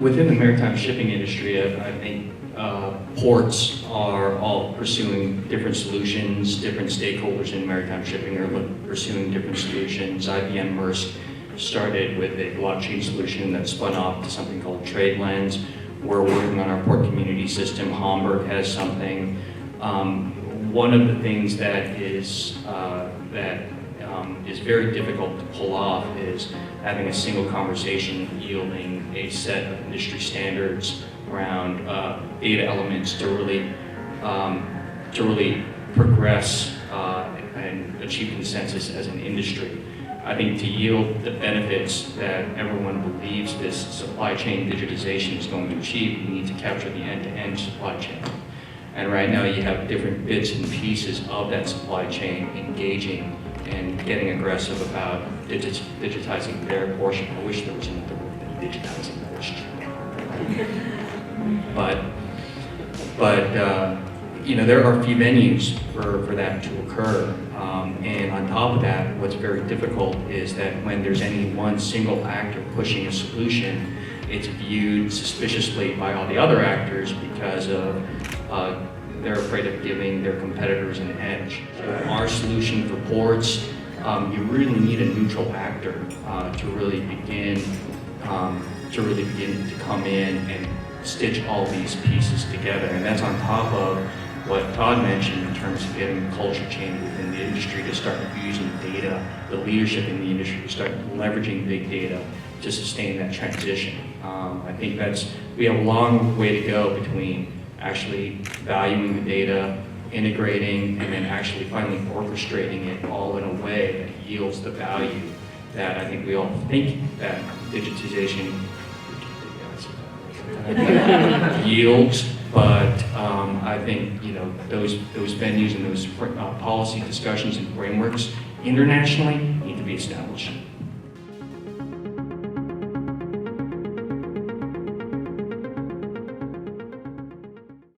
Within the maritime shipping industry, I think ports are all pursuing different solutions. Different stakeholders in maritime shipping are pursuing different solutions. IBM Maersk started with a blockchain solution that spun off to something called TradeLens. We're working on our port community system. Hamburg has something. One of the things that is very difficult to pull off is having a single conversation yielding a set of industry standards around data elements to really progress and achieve consensus as an industry. I think to yield the benefits that everyone believes this supply chain digitization is going to achieve, you need to capture the end-to-end supply chain. And right now you have different bits and pieces of that supply chain engaging and getting aggressive about digitizing their portion. I wish there was another word than digitizing portion. But you know, there are a few venues for that to occur. And on top of that, what's very difficult is that when there's any one single actor pushing a solution, it's viewed suspiciously by all the other actors because of they're afraid of giving their competitors an edge. Our solution for ports, you really need a neutral actor to really begin to come in and stitch all these pieces together. And that's on top of what Todd mentioned in terms of getting a culture change within the industry to start using data, the leadership in the industry to start leveraging big data to sustain that transition. I think we have a long way to go between actually valuing the data, integrating, and then actually finally orchestrating it all in a way that yields the value that I think we all think that digitization yields. But I think, you know, those venues and those policy discussions and frameworks internationally need to be established.